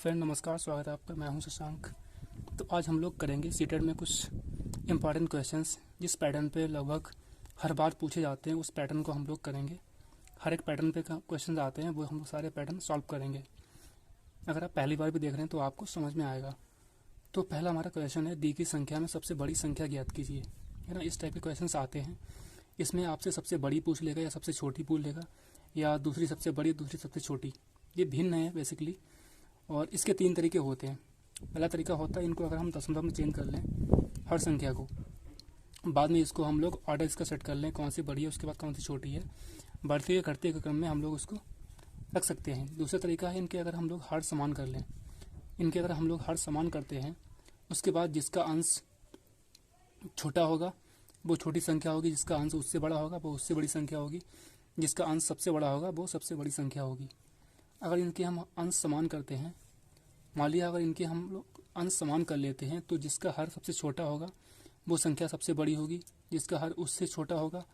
Friend, नमस्कार। स्वागत है आपका। मैं हूं शशांक। तो आज हम लोग करेंगे सीटेट में कुछ इंपॉर्टेंट क्वेश्चंस जिस पैटर्न पे लगभग हर बार पूछे जाते हैं। उस पैटर्न को हम लोग करेंगे। हर एक पैटर्न पे क्वेश्चन आते हैं, वो हम लोग सारे पैटर्न सॉल्व करेंगे। अगर आप पहली बार भी देख रहे हैं तो आपको समझ में आएगा। तो पहला हमारा क्वेश्चन है, दी की संख्या में सबसे बड़ी संख्या ज्ञात कीजिए। है ना, इस टाइप के क्वेश्चन आते हैं। इसमें आपसे सबसे बड़ी पूछ लेगा या सबसे छोटी पूछ लेगा, या दूसरी सबसे बड़ी दूसरी सबसे छोटी। ये भिन्न है बेसिकली। और इसके 3 तरीके होते हैं। पहला तरीका होता है, इनको अगर हम दशमलव में चेंज कर लें हर संख्या को, बाद में इसको हम लोग ऑर्डर इसका सेट कर लें, कौन सी बड़ी है उसके बाद कौन सी छोटी है, बढ़ते हुए घटते के क्रम में हम लोग उसको रख सकते हैं। दूसरा तरीका है, इनके अगर हम लोग हर समान कर लें। इनके अगर हम लोग हर समान करते हैं, उसके बाद जिसका अंश छोटा होगा वो छोटी संख्या होगी, जिसका अंश उससे बड़ा होगा वो उससे बड़ी संख्या होगी, जिसका अंश सबसे बड़ा होगा वो सबसे बड़ी संख्या होगी। अगर इनके हम अंश समान करते हैं, मान लिया अगर इनके हम लोग अंश समान कर लेते हैं, तो जिसका हर सबसे छोटा होगा वो संख्या सबसे बड़ी होगी, जिसका हर उससे छोटा होगा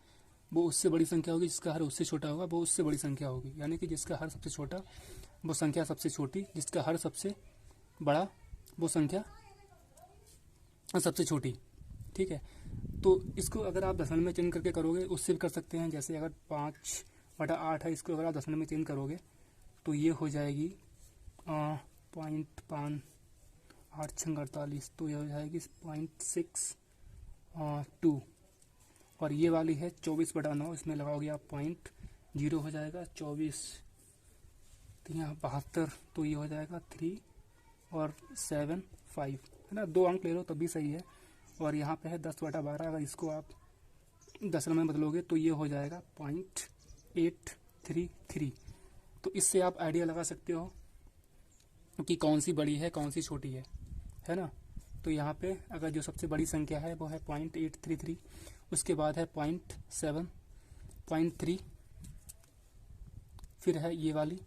वो उससे बड़ी संख्या होगी, जिसका हर उससे छोटा होगा वो उससे बड़ी संख्या होगी। यानी कि जिसका हर सबसे छोटा वो संख्या सबसे छोटी, जिसका हर सबसे बड़ा वो संख्या सबसे छोटी। ठीक है, तो इसको अगर आप दशमलव में चेंज करके करोगे उससे भी कर सकते हैं। जैसे अगर 5/8 है, इसको अगर आप दशमलव में चेंज करोगे तो ये हो जाएगी 0.5 8 6 48, तो ये हो जाएगी 0.62। और ये वाली है 24/9, इसमें लगाओगे आप 0.0 हो जाएगा 24 यहाँ 72, तो ये हो जाएगा 3 और 7 5, है ना। 2 अंक ले लो तब भी सही है। और यहाँ पे है 10/12, अगर इसको आप दशमलव में बदलोगे तो ये हो जाएगा 0.833। तो इससे आप आइडिया लगा सकते हो कि कौन सी बड़ी है कौन सी छोटी है ना। तो यहाँ पे अगर जो सबसे बड़ी संख्या है वो है 0.833, उसके बाद है 0.7 0.3, फिर है ये वाली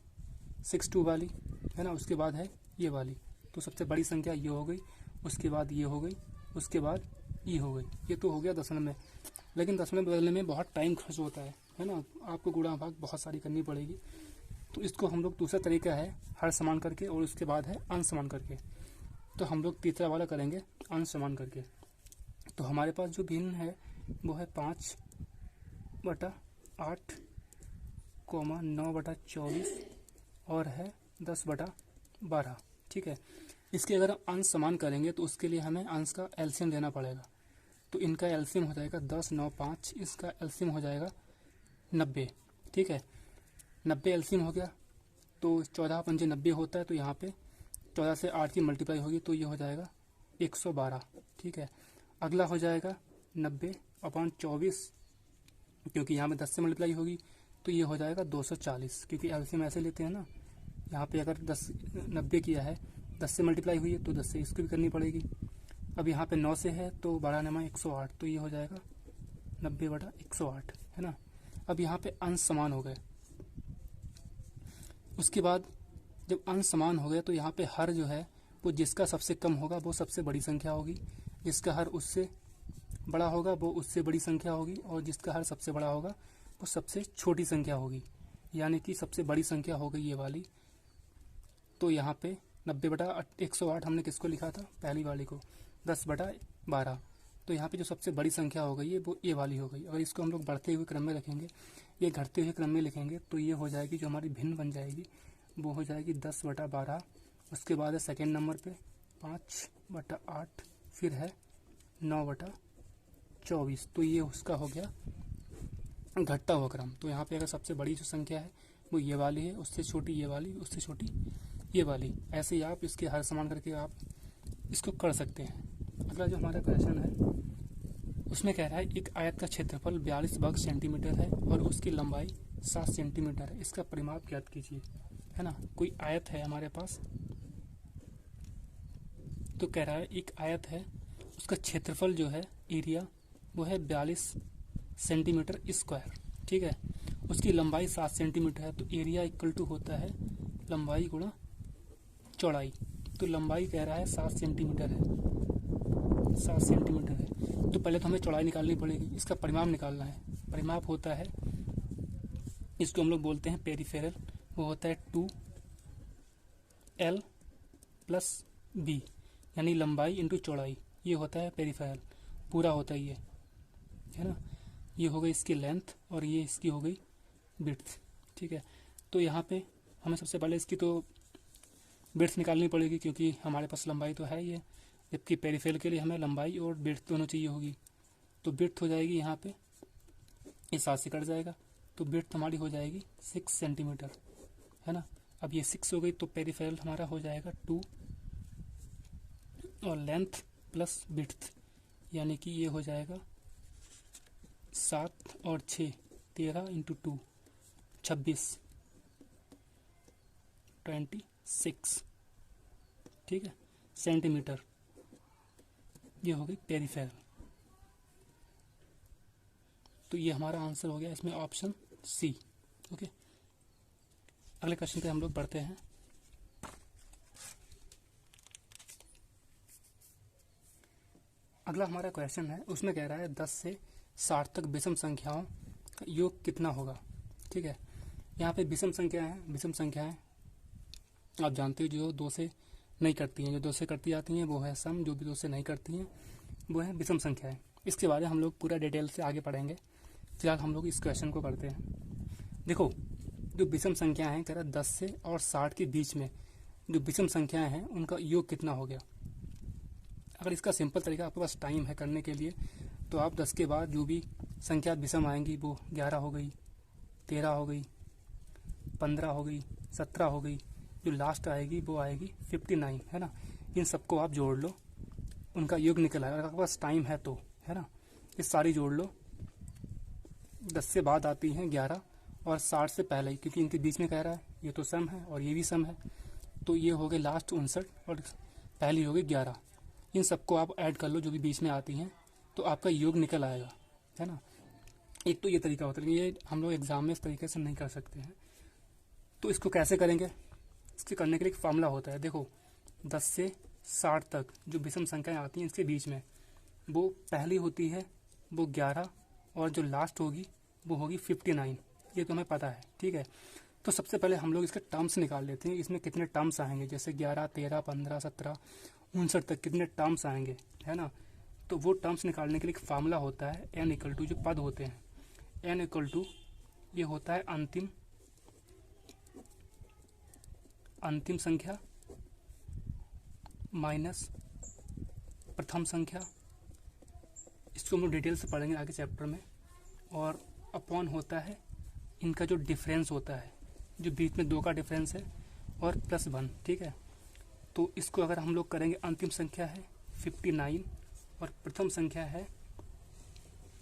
62 वाली, है ना। उसके बाद है ये वाली। तो सबसे बड़ी संख्या ये हो गई, उसके बाद ये हो गई, उसके बाद ये हो गई। ये तो हो गया दशमलव में। लेकिन दशमलव बदलने में बहुत टाइम खर्च होता है ना। आपको गुणा भाग बहुत सारी करनी पड़ेगी। तो इसको हम लोग, दूसरा तरीका है हर समान करके, और उसके बाद है अंश समान करके। तो हम लोग तीसरा वाला करेंगे अंश समान करके। तो हमारे पास जो भिन्न है वो है 5/8, 9/24 और है 10/12। ठीक है, इसके अगर अंश समान करेंगे तो उसके लिए हमें अंश का एलसीएम लेना पड़ेगा। तो इनका एलसीएम हो जाएगा 10 9 5, इसका एलसीएम हो जाएगा 90। ठीक है, 90 एलसीएम हो गया तो 14 पंजे 90 होता है। तो यहाँ पे 14 से 8 की मल्टीप्लाई होगी तो ये हो जाएगा 112। ठीक है, अगला हो जाएगा 90/24, क्योंकि यहाँ पे 10 से मल्टीप्लाई होगी तो ये हो जाएगा 240, क्योंकि एलसीएम ऐसे लेते हैं ना। यहाँ पे अगर 90 किया है, 10 से मल्टीप्लाई हुई है तो 10 से इसको भी करनी पड़ेगी। अब यहाँ पे 9 से है तो 12×9 108, तो ये हो जाएगा 90/108, है ना। अब यहाँ पे अंश समान हो गए। उसके बाद जब अंश समान हो गए तो यहाँ पे हर जो है वो जिसका सबसे कम होगा वो सबसे बड़ी संख्या होगी, जिसका हर उससे बड़ा होगा वो उससे बड़ी संख्या होगी, और जिसका हर सबसे बड़ा होगा वो सबसे छोटी संख्या होगी। यानी कि सबसे बड़ी संख्या हो गई ये वाली। तो यहाँ पे 90/108 हमने किसको लिखा था, पहली वाली को, 10/12। तो यहाँ पे जो सबसे बड़ी संख्या हो गई है वो ये वाली हो गई। अगर इसको हम लोग बढ़ते हुए क्रम में रखेंगे, ये घटते हुए क्रम में लिखेंगे, तो ये हो जाएगी जो हमारी भिन्न बन जाएगी वो हो जाएगी 10/12। उसके बाद है सेकेंड नंबर पे 5/8, फिर है 9/24। तो ये उसका हो गया घटता हुआ क्रम। तो यहाँ पे अगर सबसे बड़ी जो संख्या है वो ये वाली है, उससे छोटी ये वाली, उससे छोटी ये वाली। ऐसे ही आप इसके हर समान करके आप इसको कर सकते हैं। अगला जो हमारा क्वेश्चन है उसमें कह रहा है, एक आयत का क्षेत्रफल 42 वर्ग सेंटीमीटर है और उसकी लंबाई 7 सेंटीमीटर है, इसका परिमाप ज्ञात कीजिए। है ना, कोई आयत है हमारे पास, तो कह रहा है एक आयत है, उसका क्षेत्रफल जो है एरिया वो है 42 सेंटीमीटर स्क्वायर। ठीक है, उसकी लंबाई 7 सेंटीमीटर है। तो एरिया इक्वल टू होता है लंबाई गुणा चौड़ाई। तो लंबाई कह रहा है 7 सेंटीमीटर है, 7 सेंटीमीटर है। तो पहले तो हमें चौड़ाई निकालनी पड़ेगी, इसका परिमाप निकालना है। परिमाप होता है, इसको हम लोग बोलते हैं पेरीफेरल, वो होता है 2L प्लस बी, यानी लंबाई इंटू चौड़ाई, ये होता है पेरिफेरल, पूरा होता है ये, है ना। ये हो गई इसकी लेंथ और ये इसकी हो गई विड्थ, ठीक है। तो यहाँ पे हमें सबसे पहले इसकी तो विड्थ निकालनी पड़ेगी क्योंकि हमारे पास लंबाई तो है ही है, जबकि पेरिफेरल के लिए हमें लंबाई और विड्थ दोनों चाहिए होगी। तो विड्थ हो जाएगी यहाँ पे, इस साथ से कट जाएगा, तो विड्थ हमारी हो जाएगी 6 सेंटीमीटर, है ना। अब ये 6 हो गई तो पेरिफेरल हमारा हो जाएगा 2 और लेंथ प्लस विड्थ, यानी कि ये हो जाएगा 7 और 6 13 इंटू 2 26 26, ठीक है, सेंटीमीटर। ये हो गई पेरिफेरल। तो ये हमारा आंसर हो गया इसमें ऑप्शन सी। ओके, अगले क्वेश्चन पे हम लोग बढ़ते हैं। अगला हमारा क्वेश्चन है, उसमें कह रहा है 10 से 60 तक विषम संख्याओं का योग कितना होगा, ठीक है। यहाँ पे विषम संख्याएं आप जानते हो जो 2 से नहीं करती हैं, जो 2 से करती जाती हैं वो है सम, जो भी 2 से नहीं करती हैं वो है विषम संख्याएं। इसके बारे में हम लोग पूरा डिटेल से आगे पढ़ेंगे। फिलहाल हम लोग इस क्वेश्चन को करते हैं। देखो, जो विषम संख्याएं हैं, कह रहा है 10 से और 60 के बीच में जो विषम संख्याएं हैं उनका योग कितना हो गया। अगर इसका सिंपल तरीका आपके पास टाइम है करने के लिए, तो आप 10 के बाद जो भी संख्या विषम आएंगी वो 11 हो गई, 13 हो गई, 15 हो गई, 17 हो गई, जो लास्ट आएगी वो आएगी 59, है ना। इन सबको आप जोड़ लो, उनका योग निकल आएगा। अगर आपके पास टाइम है तो, है ना, ये सारी जोड़ लो। 10 से बाद आती हैं 11 और 60 से पहले ही, क्योंकि इनके बीच में कह रहा है ये तो सम है और ये भी सम है, तो ये हो गए लास्ट 59 और पहली हो गई 11। इन सबको आप ऐड कर लो जो भी बीच में आती हैं, तो आपका योग निकल आएगा, है ना। एक तो ये तरीका होता है, लेकिन ये हम लोग एग्जाम में इस तरीके से नहीं कर सकते हैं। तो इसको कैसे करेंगे, इसके करने के लिए एक फार्मूला होता है। देखो, 10 से 60 तक जो विषम संख्याएं आती हैं इसके बीच में, वो पहली होती है वो 11 और जो लास्ट होगी वो होगी 59, ये तो हमें पता है, ठीक है। तो सबसे पहले हम लोग इसके टर्म्स निकाल लेते हैं, इसमें कितने टर्म्स आएंगे, जैसे 11 13 15 17 59 तक कितने टर्म्स आएंगे, है ना। तो वो टर्म्स निकालने के लिए एक फार्मूला होता है n इक्वल टू, जो पद होते हैं n इक्वल टू, ये होता है अंतिम संख्या माइनस प्रथम संख्या। इसको हम लोग डिटेल से पढ़ेंगे आगे चैप्टर में। और अपॉन होता है इनका जो डिफरेंस होता है, जो बीच में 2 का डिफरेंस है, और प्लस 1, ठीक है। तो इसको अगर हम लोग करेंगे, अंतिम संख्या है 59 और प्रथम संख्या है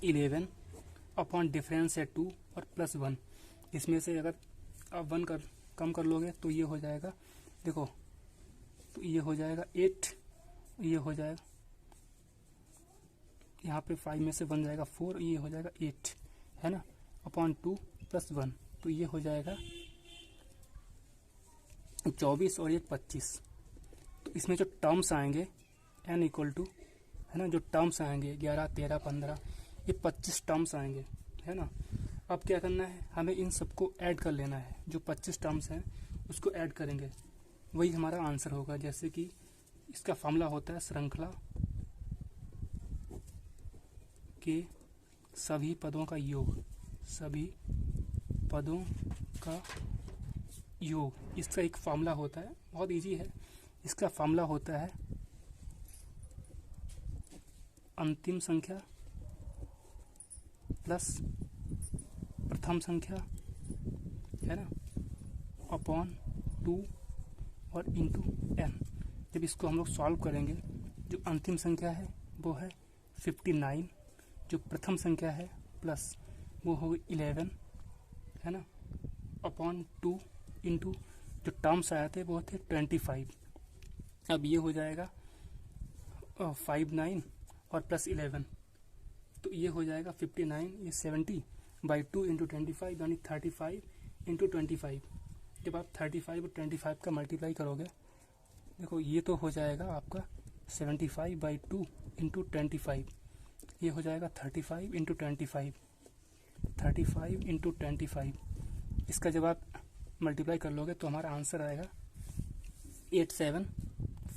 11, अपॉन डिफरेंस है 2 और प्लस 1। इसमें से अगर आप 1 कम कर लोगे तो ये हो जाएगा, देखो, तो ये हो जाएगा 8, ये हो जाएगा यहाँ पे 5 में से 1 जाएगा 4, ये हो जाएगा 8, है ना, अपॉन 2 प्लस 1, तो ये हो जाएगा 24 और ये 25। तो इसमें जो टर्म्स आएंगे n इक्वल टू, है ना, जो टर्म्स आएंगे 11 13 15, ये 25 टर्म्स आएंगे, है ना। अब क्या करना है, हमें इन सबको ऐड कर लेना है, जो 25 टर्म्स हैं उसको ऐड करेंगे, वही हमारा आंसर होगा। जैसे कि इसका फार्मूला होता है श्रृंखला के सभी पदों का योग, सभी पदों का योग, इसका एक फार्मूला होता है, बहुत इजी है। इसका फार्मूला होता है अंतिम संख्या प्लस प्रथम संख्या, है ना, अपॉन 2 और इंटू n। जब इसको हम लोग सॉल्व करेंगे, जो अंतिम संख्या है वो है 59, जो प्रथम संख्या है प्लस वो होगी 11, है ना, अपॉन 2 इंटू जो टर्म्स आए थे वो थे 25। अब ये हो जाएगा 59 और प्लस 11, तो ये हो जाएगा 59, ये 70 बाई 2 इंटू 25, यानी 35 इंटू 25। जब आप 35 और 25 का मल्टीप्लाई करोगे, देखो ये तो हो जाएगा आपका 75 बाई 2 इंटू 25, ये हो जाएगा 35 इंटू 25, 35 इंटू 25। इसका जब आप मल्टीप्लाई कर लोगे तो हमारा आंसर आएगा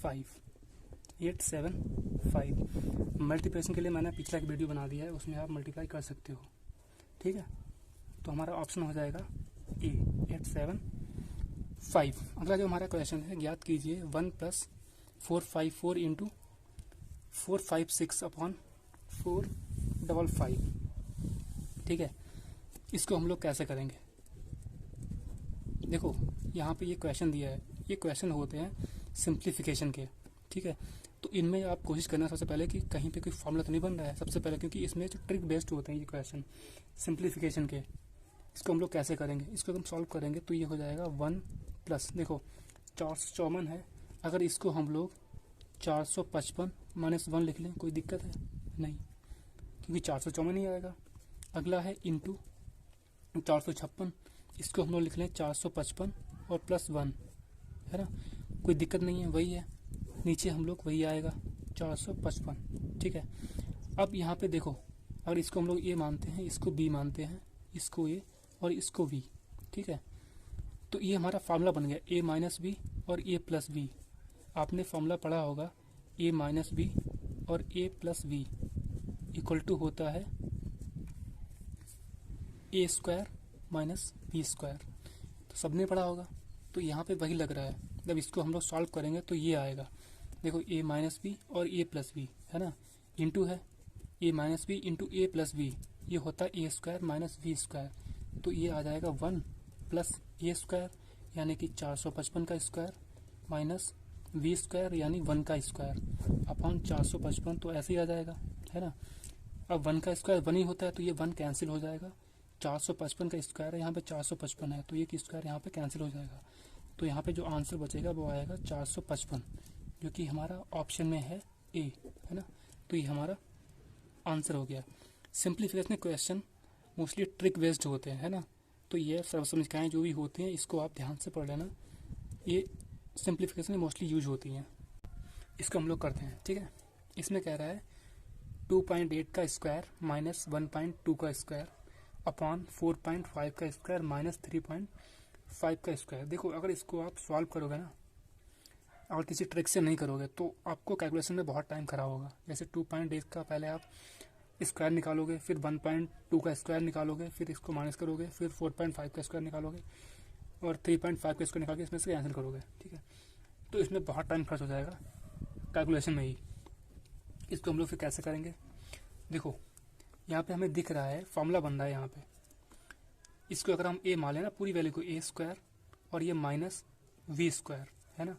875 मल्टीप्लिकेशन के लिए मैंने पिछला एक वीडियो बना दिया है, उसमें आप मल्टीप्लाई कर सकते हो। ठीक है, तो हमारा ऑप्शन हो जाएगा ए 875। अगला जो हमारा क्वेश्चन है, ज्ञात कीजिए 1 + 454 इंटू 456 अपॉन 455। ठीक है, इसको हम लोग कैसे करेंगे? देखो यहाँ पे ये क्वेश्चन दिया है, ये क्वेश्चन होते हैं सिंप्लीफिकेशन के। ठीक है, तो इनमें आप कोशिश करना सबसे पहले कि कहीं पे कोई फॉर्मूला तो नहीं बन रहा है सबसे पहले, क्योंकि इसमें जो ट्रिक बेस्ड होते हैं ये क्वेश्चन सिंप्लीफिकेशन के। इसको हम लोग कैसे करेंगे? इसको हम सॉल्व करेंगे तो ये हो जाएगा 1 प्लस, देखो 454 है, अगर इसको हम लोग 455 - 1 लिख लें, कोई दिक्कत है नहीं, क्योंकि 454 ही आएगा। अगला है इंटू 456, इसको हम लोग लिख लें 455 और +1, है ना, कोई दिक्कत नहीं है, वही है, नीचे हम लोग वही आएगा 455। ठीक है, अब यहाँ पे देखो, अगर इसको हम लोग ए मानते हैं, इसको बी मानते हैं, इसको ए और इसको बी। ठीक है, तो ये हमारा फार्मूला बन गया ए माइनस बी और ए प्लस बी। आपने फार्मूला पढ़ा होगा ए माइनस बी और ए प्लस बी इक्वल टू होता है A square minus B square. तो सबने पढ़ा होगा, तो यहाँ पे वही लग रहा है। जब इसको हम लोग सॉल्व करेंगे तो ये आएगा, देखो ए माइनस बी और ए प्लस बी, है ना, इंटू है ए माइनस बी इंटू ए प्लस बी, ये होता है A square minus B square. तो ये आ जाएगा 1 प्लस ए स्क्वायर यानी कि 455 का स्क्वायर माइनस बी स्क्वायर यानी 1 का स्क्वायर अपॉन 455, तो ऐसे ही आ जाएगा, है ना। अब 1 का स्क्वायर 1 ही होता है, तो ये 1 कैंसिल हो जाएगा। 455 का स्क्वायर है, यहाँ पे 455 है, तो ये स्क्वायर यहाँ पे कैंसिल हो जाएगा। तो यहाँ पे जो आंसर बचेगा वो आएगा 455, जो कि हमारा ऑप्शन में है ए, है ना। तो ये हमारा आंसर हो गया। Simplification question mostly trick based होते हैं, है ना। तो ये सर्वसमझिकाएँ जो भी होती हैं इसको आप ध्यान से पढ़ लेना, ये सिंप्लीफिकेशन में मोस्टली यूज होती हैं। इसको हम लोग करते हैं। ठीक है, इसमें कह रहा है 2.8 का स्क्वायर माइनस 1.2 का स्क्वायर अपॉन 4.5 का स्क्वायर माइनस 3.5 का स्क्वायर। देखो अगर इसको आप सॉल्व करोगे ना, और किसी ट्रिक से नहीं करोगे तो आपको कैलकुलेशन में बहुत टाइम खराब होगा। जैसे 2.8 का पहले आप स्क्वायर निकालोगे, फिर 1.2 का स्क्वायर निकालोगे, फिर इसको माइनस करोगे, फिर 4.5 का स्क्वायर निकालोगे और 3.5 का स्क्वायर निकाल के इसमें से कैंसिल करोगे। ठीक है, तो इसमें बहुत टाइम खर्च हो जाएगा कैलकुलेशन में ही। इसको हम लोग फिर कैसे करेंगे? देखो यहाँ पे हमें दिख रहा है फॉर्मूला बन रहा है यहाँ पे, इसको अगर हम ए मान लें ना, पूरी वैल्यू को ए स्क्वायर और ये माइनस वी स्क्वायर, है ना।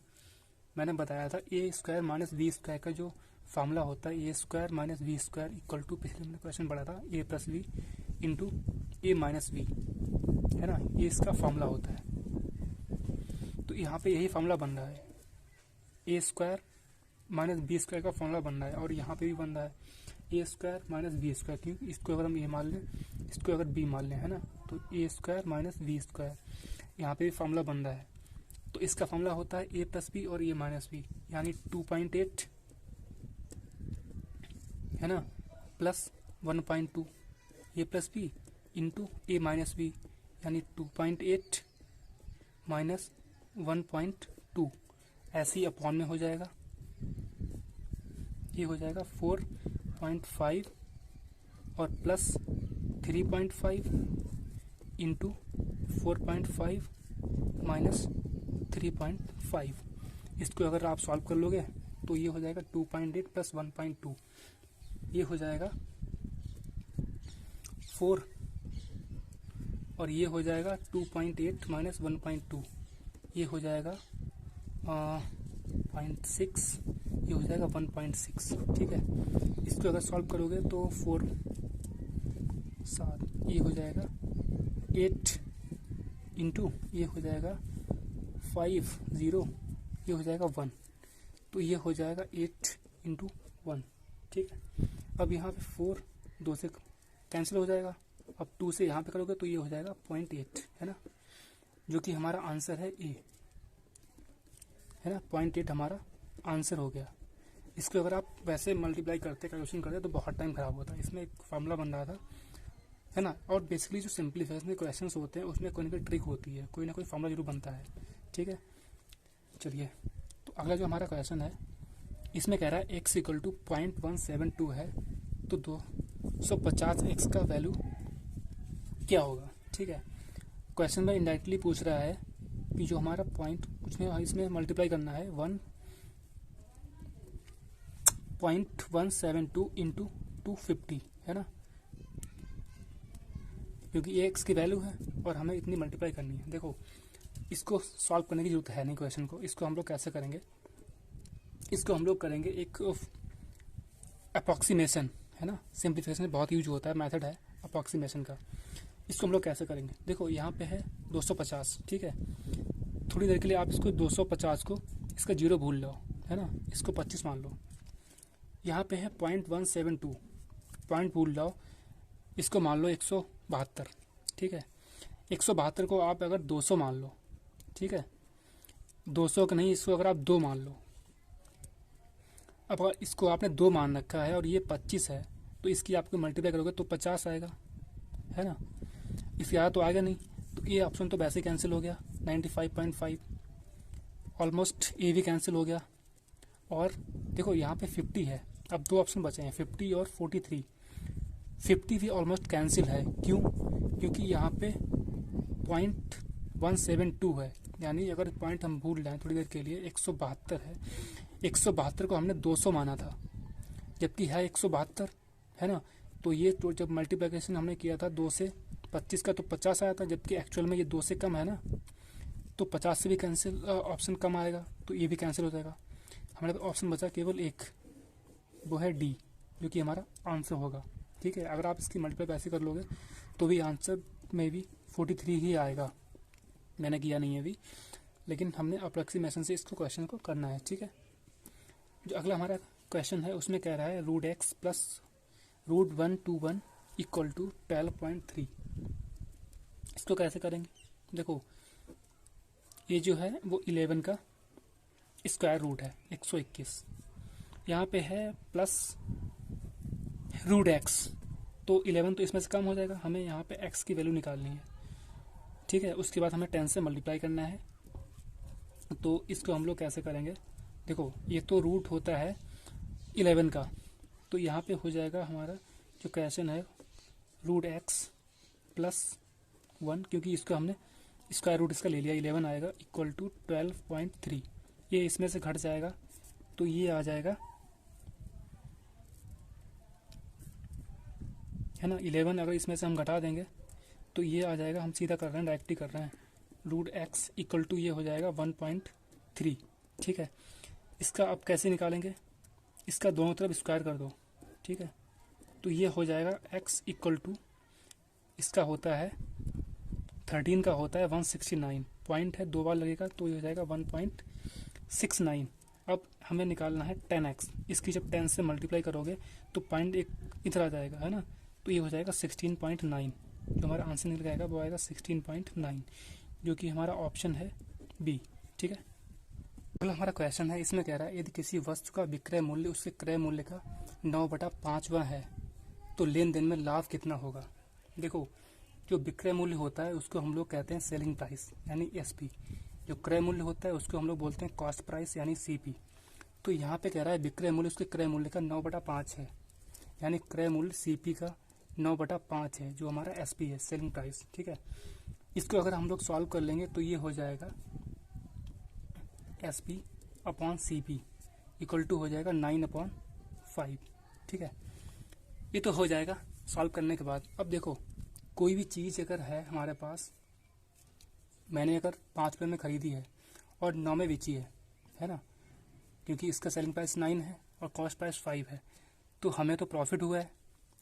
मैंने बताया था A square minus V square का जो फार्मूला होता है A square minus V square equal to, पिछले मैंने क्वेश्चन पढ़ा था A plus V into A minus V, है ना, ये इसका फार्मूला होता है। तो यहाँ पे यही फार्मूला बन रहा है, A square minus B square का फार्मूला बन रहा है, और यहाँ पे भी बन रहा है A square minus B square, क्योंकि इसको अगर हम ए मान लें, इसको अगर बी मान लें, है ना, तो ए स्क्वायर माइनस बी स्क्वायर, यहाँ पे भी फार्मूला बन रहा है। तो इसका फार्मूला होता है ए प्लस बी और ए माइनस बी, यानी 2.8, है ना, plus 1.2 A plus B into A minus B, यानी 2.8 माइनस 1.2, ऐसे ही अपॉन में हो जाएगा, ये हो जाएगा 4.5 और प्लस 3.5 इंटू 4.5 माइनस 3.5। इसको अगर आप सॉल्व कर लोगे तो ये हो जाएगा 2.8 प्लस 1.2, ये हो जाएगा 4, और ये हो जाएगा 2.8 माइनस 1.2, ये हो जाएगा 0.6, ये हो जाएगा 1.6। ठीक है, इसको अगर सॉल्व करोगे तो 4 7, ये हो जाएगा 8 इंटू ये हो जाएगा 5 0, ये हो जाएगा 1, तो ये हो जाएगा 8 इंटू 1। ठीक है, अब यहाँ पे 4 2 से कैंसिल हो जाएगा, अब 2 से यहाँ पे करोगे तो ये हो जाएगा 0.8, है ना, जो कि हमारा आंसर है ए, है ना। 0.8 हमारा आंसर हो गया। इसको अगर आप वैसे मल्टीप्लाई करते कैलकुलेशन करते तो बहुत टाइम खराब होता है। इसमें एक फार्मूला बन रहा था, है ना, और बेसिकली जो सिंप्लीफिकेशन क्वेश्चंस होते हैं उसमें कोई ना कोई ट्रिक होती है, कोई ना कोई फार्मूला जरूर बनता है। ठीक है, चलिए तो अगला जो हमारा क्वेश्चन है इसमें कह रहा है x इक्वल टू 0.172 है, तो 250x का वैल्यू क्या होगा। ठीक है, क्वेश्चन में इनडायरेक्टली पूछ रहा है कि जो हमारा पॉइंट कुछ नहीं, इसमें मल्टीप्लाई करना है 1.172 इंटू 250, है ना, क्योंकि ये x की वैल्यू है और हमें इतनी मल्टीप्लाई करनी है। देखो इसको सॉल्व करने की जरूरत है नहीं क्वेश्चन को, इसको हम लोग कैसे करेंगे, इसको हम लोग करेंगे एक अप्रॉक्सीमेशन, है ना, सिंप्लीफिकेशन बहुत यूज होता है, मेथड है अप्रॉक्सीमेशन का। इसको हम लोग कैसे करेंगे, देखो यहाँ पे है 250, ठीक है, थोड़ी देर के लिए आप इसको 250 को इसका जीरो भूल लो, है ना, इसको 25 मान लो। यहाँ पे है 0.172, पॉइंट भूल लो, इसको मान लो 172, ठीक है, 172 को आप अगर 200 मान लो, ठीक है, 200 का नहीं, इसको अगर आप 2 मान लो, अब अगर इसको आपने 2 मान रखा है और ये 25 है, तो इसकी आपको मल्टीप्लाई करोगे तो 50 आएगा, है ना, इसके आया तो आएगा नहीं, तो ये ऑप्शन तो वैसे कैंसिल हो गया, 95.5 ऑलमोस्ट ये भी कैंसिल हो गया। और देखो यहाँ पे 50 है, अब 2 ऑप्शन बचे हैं 50 और 43, 50 भी ऑलमोस्ट कैंसिल है, क्यों, क्योंकि यहाँ पे 0.172 है, यानी अगर पॉइंट हम भूल जाएं थोड़ी देर के लिए 172 है, 172 को हमने 200 माना था, जबकि है 172, है ना, तो ये तो जब मल्टीप्लिकेशन हमने किया था 2 से 25 का तो 50 आया था, जबकि एक्चुअल में ये 2 से कम है ना, तो 50 से भी कैंसिल ऑप्शन कम आएगा, तो ये भी कैंसिल हो जाएगा। हमारे पास ऑप्शन बचा केवल एक, वो है डी, जो कि हमारा आंसर होगा। ठीक है, अगर आप इसकी मल्टीप्लाई ऐसे कर लोगे तो भी आंसर में भी 43 ही आएगा। मैंने किया नहीं है अभी, लेकिन हमने अप्रोक्सीमेशन से इसको क्वेश्चन को करना है। ठीक है, जो अगला हमारा क्वेश्चन है उसमें कह रहा है √x प्लस √121 इक्वल टू 12.3। इसको कैसे करेंगे, देखो ये जो है वो 11 का स्क्वायर रूट है 121, यहाँ पे है प्लस √x, तो 11 तो इसमें से कम हो जाएगा, हमें यहाँ पे x की वैल्यू निकालनी है। ठीक है, उसके बाद हमें 10 से मल्टीप्लाई करना है, तो इसको हम लोग कैसे करेंगे, देखो ये तो रूट होता है 11 का, तो यहाँ पे हो जाएगा हमारा जो क्वेश्चन है √x प्लस 1, क्योंकि इसको हमने स्क्वायर रूट इसका ले लिया, 11 आएगा इक्वल टू 12.3, ये इसमें से घट जाएगा तो ये आ जाएगा, है ना, 11 अगर इसमें से हम घटा देंगे तो ये आ जाएगा, हम सीधा कर रहे हैं, डायरेक्ट ही कर रहे हैं, √x इक्वल टू ये हो जाएगा 1.3। ठीक है, इसका अब कैसे निकालेंगे, इसका दोनों तरफ स्क्वायर कर दो। ठीक है, तो ये हो जाएगा x इक्वल टू, इसका होता है 13 का होता है 169, पॉइंट है 2 बार लगेगा तो ये हो जाएगा 1.69। अब हमें निकालना है 10x, इसकी जब 10 से मल्टीप्लाई करोगे तो पॉइंट एक इधर आ जाएगा, है ना, तो ये हो जाएगा 16.9, जो हमारा आंसर निकल जाएगा वो आएगा 16.9, जो कि हमारा ऑप्शन है बी। ठीक है, अगला हमारा क्वेश्चन है, इसमें कह रहा है यदि किसी वस्तु का विक्रय मूल्य उसके क्रय मूल्य का 9/5वां है तो लेन देन में लाभ कितना होगा। देखो जो विक्रय मूल्य होता है उसको हम लोग कहते हैं सेलिंग प्राइस यानी एसपी, जो क्रय मूल्य होता है उसको हम लोग बोलते हैं कॉस्ट प्राइस यानी सीपी। तो यहाँ पे कह रहा है विक्रय मूल्य उसके क्रय मूल्य का 9/5 है, यानी क्रय मूल्य सीपी का 9/5 है, जो हमारा एसपी है, सेलिंग प्राइस। ठीक है, इसको अगर हम लोग सॉल्व कर लेंगे तो ये हो जाएगा SP upon CP equal to हो जाएगा 9/5। ठीक है, ये तो हो जाएगा सॉल्व करने के बाद। अब देखो कोई भी चीज़ अगर है हमारे पास, मैंने अगर 5 रुपये में ख़रीदी है और 9 में बेची है ना, क्योंकि इसका सेलिंग प्राइस 9 है और कॉस्ट प्राइस 5 है, तो हमें तो प्रॉफिट हुआ है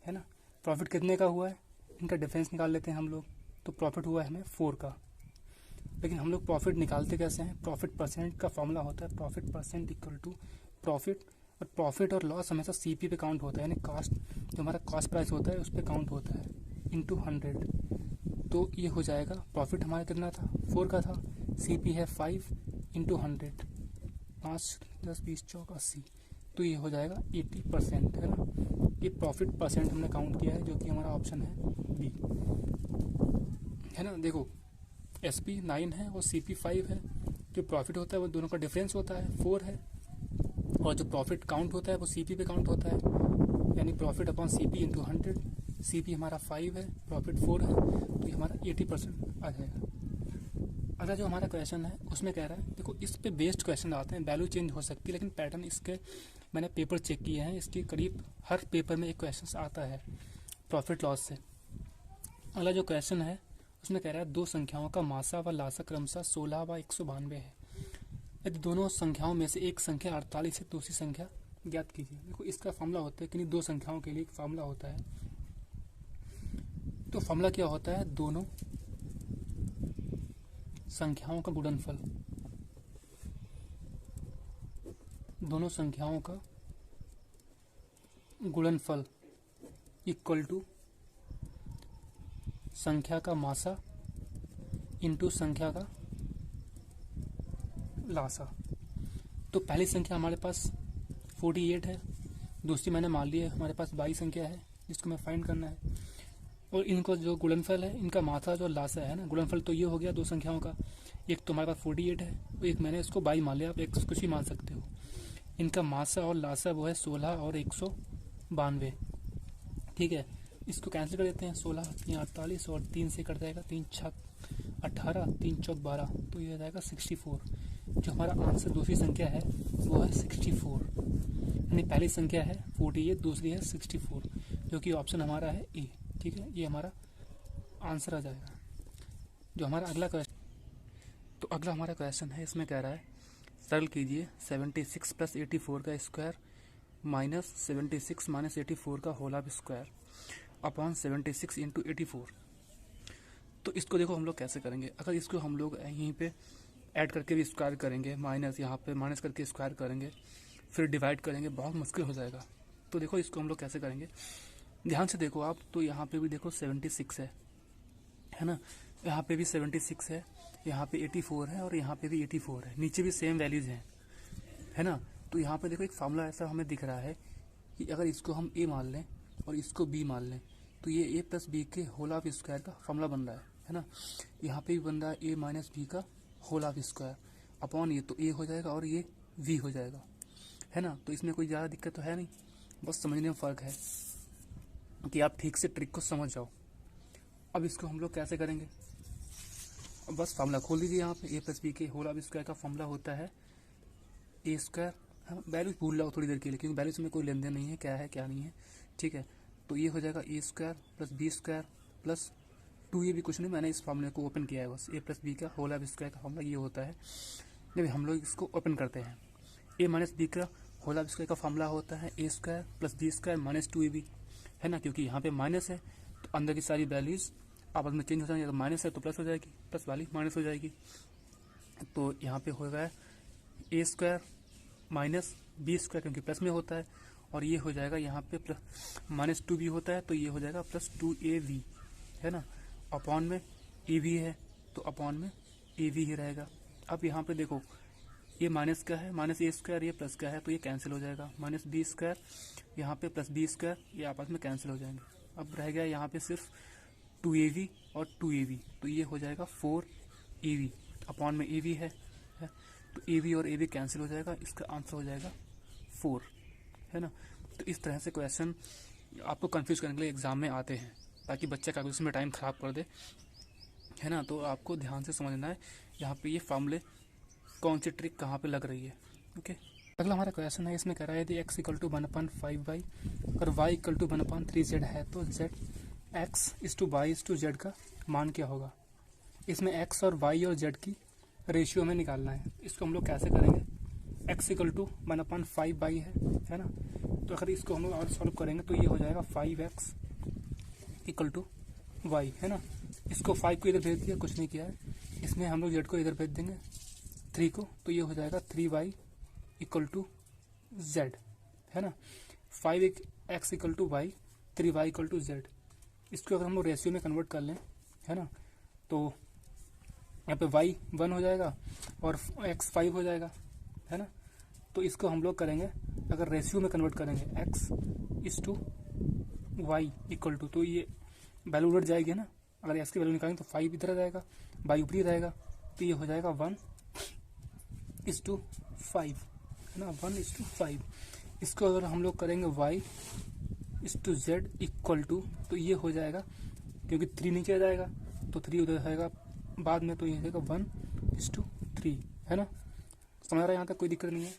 ना, प्रॉफिट कितने का हुआ है, इनका डिफरेंस निकाल लेते हैं हम लोग, तो प्रॉफिट हुआ है हमें 4 का। लेकिन हम लोग प्रॉफिट निकालते कैसे हैं, प्रॉफिट परसेंट का फॉर्मूला होता है profit percent equal to profit, और प्रॉफिट और लॉस हमेशा सीपी पे काउंट होता है, यानी कॉस्ट जो हमारा कॉस्ट प्राइस होता है उस पर काउंट होता है इंटू 100। तो ये हो जाएगा प्रॉफिट हमारा कितना था 4 का था, सीपी है 5 इंटू 100, 5 10 20 चौक 80, तो ये हो जाएगा 80%, है ना। ये प्रॉफिट परसेंट हमने काउंट किया है, जो कि हमारा ऑप्शन है बी, है ना। देखो SP 9 है और CP 5 है। जो प्रॉफिट होता है वो दोनों का डिफरेंस होता है 4 है, और जो प्रॉफिट काउंट होता है वो CP पे काउंट होता है, यानी profit upon CP into 100। CP हमारा 5 है, प्रॉफिट 4 है, तो ये हमारा 80% आ जाएगा। अगला जो हमारा क्वेश्चन है उसमें कह रहा है, देखो इस पे बेस्ड क्वेश्चन आते हैं, वैल्यू चेंज हो सकती है, लेकिन पैटर्न इसके मैंने पेपर चेक किए हैं, इसके करीब हर पेपर में एक क्वेश्चन आता है प्रॉफिट लॉस से। अगला जो क्वेश्चन है उसमें कह रहा है दो संख्याओं का मासा व लासा क्रमशः 16 व 192 है। यदि दोनों संख्याओं में से एक संख्या 48 है, दूसरी संख्या ज्ञात कीजिए। देखो इसका फॉर्मूला होता है कि दो संख्याओं के लिए एक फॉर्मूला होता है, तो फॉर्मूला क्या होता है, दोनों संख्याओं का गुणनफल, दोनों संख्याओं का गुणनफल इक्वल टू संख्या का मासा इंटू संख्या का लासा। तो पहली संख्या हमारे पास 48 है, दूसरी मैंने मान ली है हमारे पास 22 संख्या है जिसको मैं फाइंड करना है, और इनको जो गुणनफल है इनका मासा जो लासा है ना, गुणनफल तो ये हो गया दो संख्याओं का, एक तो हमारे पास 48 है, एक मैंने इसको 22 मान लिया, आप एक कुछ ही मान सकते हो। इनका मासा और लासा वो है 16 और 192, ठीक है। इसको कैंसिल कर देते हैं, 16 3 48 और 3 से कट जाएगा, 3 6 18, 3 चौक 12, तो ये हो जाएगा 64। जो हमारा आंसर दूसरी संख्या है वो है 64, यानी पहली संख्या है 48, दूसरी है 64, जो कि ऑप्शन हमारा है ए, ठीक है। ये हमारा आंसर आ जाएगा। जो हमारा अगला क्वेश्चन, तो अगला हमारा क्वेश्चन है, इसमें कह रहा है सरल कीजिए 76 प्लस 84 का स्क्वायर माइनस 76 माइनस 84 का whole of square upon 76 into 84। तो इसको देखो हम लोग कैसे करेंगे, अगर इसको हम लोग यहीं पे ऐड करके भी स्क्वायर करेंगे, माइनस यहाँ पे माइनस करके स्क्वायर करेंगे, फिर डिवाइड करेंगे, बहुत मुश्किल हो जाएगा। तो देखो इसको हम लोग कैसे करेंगे, ध्यान से देखो आप, तो यहाँ पे भी देखो 76 है ना, यहाँ पे भी 76 है, यहाँ पे 84 है और यहाँ पे भी 84 है, नीचे भी सेम वैल्यूज हैं, है ना। तो यहाँ पे देखो एक फार्मूला ऐसा हमें दिख रहा है कि अगर इसको हम ए मान लें और इसको बी मान लें, तो ये ए प्लस बी के होल ऑफ स्क्वायर का फार्मूला बन रहा है ना। यहाँ पे भी बन रहा है ए माइनस बी का होल ऑफ स्क्वायर अपॉन ये, तो ए हो जाएगा और ये वी हो जाएगा, है ना। तो इसमें कोई ज़्यादा दिक्कत तो है नहीं, बस समझने में फ़र्क है कि आप ठीक से ट्रिक को समझ जाओ। अब इसको हम लोग कैसे करेंगे, अब बस फार्मूला खोल दीजिए, यहाँ पे ए प्लस बी के होल ऑफ स्क्वायर का फार्मूला होता है ए स्क्वायर, हम वैल्यू भूल रहा हूँ थोड़ी देर के लिए क्योंकि वैल्यू में कोई लेन देन नहीं है, क्या है क्या नहीं है, ठीक है। तो ये हो जाएगा A square plus B square plus 2, ये भी कुछ नहीं, मैंने इस फार्मूले को ओपन किया है बस। ए प्लस बी का होल ऑफ स्क्वायर का फार्मूला ये होता है, जब हम लोग इसको ओपन करते हैं, ए माइनस बी का होल ऑफ स्क्वायर का फार्मूला होता है A square plus B square minus 2ab, है ना, क्योंकि यहाँ पे माइनस है तो अंदर की सारी वैल्यूज आपस में चेंज हो जाएंगी, अगर माइनस है तो प्लस हो जाएगी, प्लस वाली माइनस हो जाएगी। तो यहाँ पे हो गया ए स्क्वायर माइनस बी स्क्वायर क्योंकि प्लस में होता है, और ये हो जाएगा यहाँ पे प्लस माइनस 2b होता है, तो ये हो जाएगा प्लस 2ab, है ना। अपॉन में ए वी है तो अपॉन में ए वी ही रहेगा। अब यहाँ पे देखो ये माइनस का है, माइनस ए स्क्वायर, ये प्लस का है, तो ये कैंसिल हो जाएगा, माइनस बी स्क्वायर यहाँ पे प्लस बी स्क्वायर, ये आपस में कैंसिल हो जाएंगे। अब रह गया यहाँ पे सिर्फ 2ab और 2ab, तो ये हो जाएगा 4ab, अपॉन में ए वी है, तो ए वी और ए वी कैंसिल हो जाएगा, इसका आंसर हो जाएगा 4, है ना। तो इस तरह से क्वेश्चन आपको कंफ्यूज करने के लिए एग्जाम में आते हैं, ताकि बच्चा कैलकुलेशन में टाइम ख़राब कर दे, है ना। तो आपको ध्यान से समझना है यहाँ पे ये फार्मूले कौन सी ट्रिक कहाँ पे लग रही है, ओके। अगला हमारा क्वेश्चन है, इसमें कह रहा है यदि x इक्वल टू 1/5y और y इक्वल टू 1/3z है तो z x इस टू y इस टू z का मान क्या होगा। इसमें x और y और z की रेशियो में निकालना है। इसको हम लोग कैसे करेंगे, x इक्वल टू 1/5y है ना, तो अगर इसको हम लोग और सॉल्व करेंगे तो ये हो जाएगा 5x इक्वल टू y, है ना। इसको 5 को इधर भेज दिया, कुछ नहीं किया है, इसमें हम लोग z को इधर भेज देंगे 3 को, तो ये हो जाएगा 3y इक्वल टू z, है ना। 5x equal to y, 3y equal to z। इसको अगर हम लोग रेशियो में कन्वर्ट कर लें, है ना, तो यहाँ पे y 1 हो जाएगा और x 5 हो जाएगा, है ना। तो इसको हम लोग करेंगे, अगर रेशियो में कन्वर्ट करेंगे x इस टू y इक्वल टू, तो ये वैल्यू उलट जाएगी ना, अगर एक्स की वैल्यू निकालेंगे तो 5 इधर रहेगा, वाई ऊपरी रहेगा, तो ये हो जाएगा 1:5, है ना, 1:5। इसको अगर हम लोग करेंगे y/z इक्वल टू, तो ये हो जाएगा, क्योंकि 3 नीचे आ जाएगा तो 3 उधर रहेगा बाद में, तो ये हो जाएगा 1:3, है ना। समझ रहा है, यहाँ तक कोई दिक्कत नहीं है।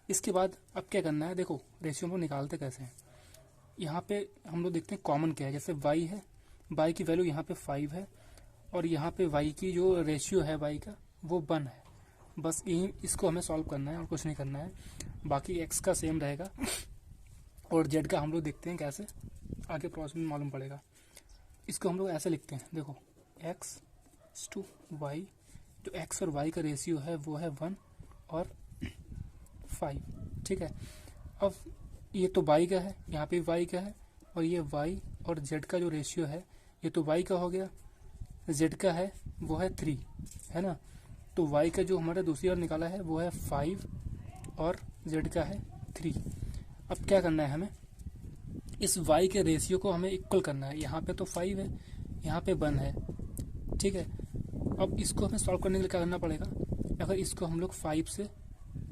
इसके बाद अब क्या करना है, देखो रेशियो हम लोग निकालते कैसे हैं। यहाँ पे हम लोग देखते हैं कॉमन क्या है, जैसे y है, y की वैल्यू यहाँ पे 5 है, और यहाँ पे y की जो रेशियो है y का वो 1 है। बस यही इसको हमें सॉल्व करना है और कुछ नहीं करना है, बाकी x का सेम रहेगा और z का हम लोग देखते हैं कैसे आगे प्रोसेस में मालूम पड़ेगा। इसको हम लोग ऐसे लिखते हैं, देखो x/y, जो x और y का रेशियो है वो है 1 और 5, ठीक है। अब ये तो y का है, यहाँ पे y का है, और ये y और z का जो रेशियो है, ये तो y का हो गया, z का है वो है 3, है ना। तो y का जो हमारा दूसरी ओर निकाला है वो है 5 और z का है 3। अब क्या करना है, हमें इस y के रेशियो को हमें इक्वल करना है। यहाँ पे तो 5 है, यहाँ पे 1 है, ठीक है। अब इसको हमें सॉल्व करने के लिए क्या करना पड़ेगा, अगर इसको हम लोग 5 से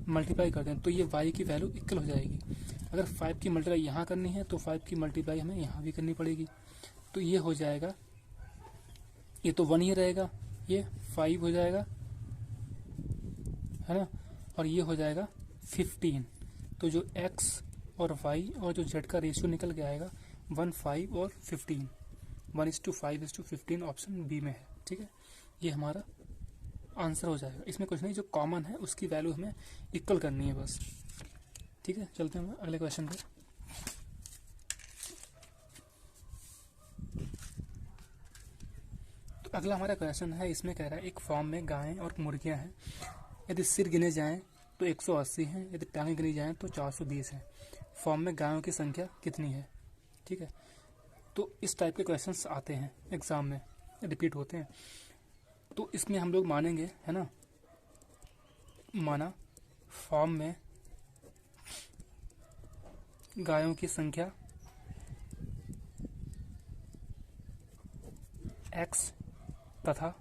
मल्टीप्लाई कर दें तो ये y की वैल्यू इक्वल हो जाएगी। अगर 5 की मल्टीप्लाई यहाँ करनी है तो 5 की मल्टीप्लाई हमें यहाँ भी करनी पड़ेगी, तो ये हो जाएगा, ये तो 1 ही रहेगा, ये 5 हो जाएगा, है ना, और ये हो जाएगा 15। तो जो x और y और जो z का रेशियो निकल के आएगा 1, 5 और 15, 1:5:15 ऑप्शन बी में है, ठीक है। ये हमारा आंसर हो जाएगा। इसमें कुछ नहीं, जो कॉमन है उसकी वैल्यू हमें इक्वल करनी है बस, ठीक है। चलते हैं अगले क्वेश्चन पे। तो अगला हमारा क्वेश्चन है, इसमें कह रहा है एक फार्म में गायें और मुर्गियां हैं, यदि सिर गिने जाएं तो 180 हैं, यदि टांगें गिनी जाएं तो 420 हैं। फॉर्म में गायों की संख्या कितनी है, ठीक है। तो इस टाइप के क्वेश्चंस आते हैं एग्जाम में, रिपीट होते हैं। तो इसमें हम लोग मानेंगे, है ना, माना फॉर्म में गायों की संख्या x तथा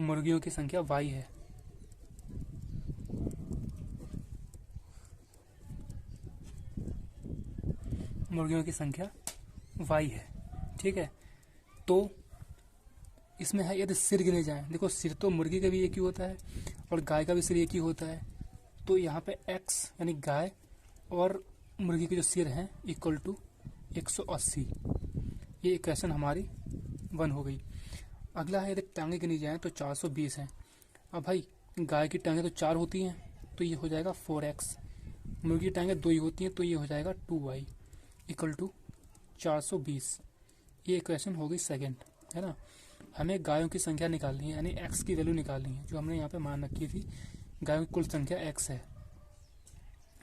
मुर्गियों की संख्या y है। मुर्गियों की संख्या y है, ठीक है। तो इसमें है यदि सिर गिने जाएं, देखो सिर तो मुर्गी का भी एक ही होता है और गाय का भी सिर एक ही होता है, तो यहाँ पे x यानी गाय और मुर्गी के जो सिर हैं इक्वल टू 180। ये इक्वेशन हमारी 1 हो गई। अगला है यदि टांगे गिनी जाएं तो 420 हैं। अब भाई गाय की टांगे तो 4 होती हैं, तो ये हो जाएगा 4x, मुर्गी की टांगे 2 ही होती हैं, तो ये हो जाएगा 2y इक्वल टू 420। ये इक्वेशन हो गई सेकेंड, है ना। हमें गायों की संख्या निकालनी है, यानी x की वैल्यू निकालनी है, जो हमने यहाँ पे मान रखी थी। गायों की कुल संख्या x है,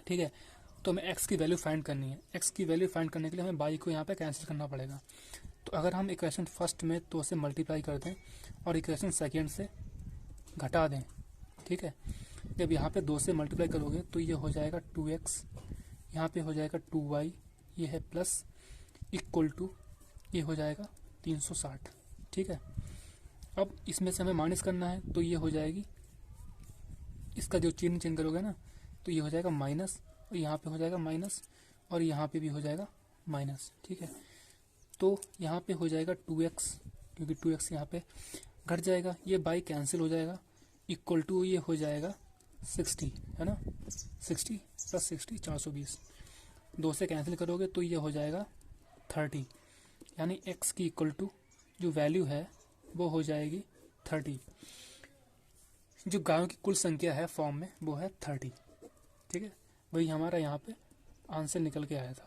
ठीक है। तो हमें x की वैल्यू फाइंड करनी है। x की वैल्यू फाइंड करने के लिए हमें y को यहाँ पे कैंसिल करना पड़ेगा। तो अगर हम इक्वेशन फर्स्ट में 2 से मल्टीप्लाई कर दें और इक्वेशन सेकेंड से घटा दें, ठीक है। जब यहाँ पे 2 से मल्टीप्लाई करोगे तो ये हो जाएगा 2x, यहाँ पे हो जाएगा 2y, ये है प्लस इक्वल टू, ये हो जाएगा 360, ठीक है। अब इसमें से हमें माइनस करना है, तो ये हो जाएगी, इसका जो चिन्ह चेंज करोगे ना, तो ये हो जाएगा माइनस, और यहाँ पे हो जाएगा माइनस, और यहाँ पे भी हो जाएगा माइनस, ठीक है। तो यहाँ पे हो जाएगा 2x, क्योंकि 2x यहाँ पे घट जाएगा, ये बाई कैंसिल हो जाएगा, इक्वल टू ये हो जाएगा 60, है ना, 60 + 60 420। 2 से कैंसिल करोगे तो ये हो जाएगा 30, यानी x की इक्वल टू जो वैल्यू है वो हो जाएगी 30। जो गायों की कुल संख्या है फॉर्म में वो है 30, ठीक है। वही हमारा यहाँ पे आंसर निकल के आया था।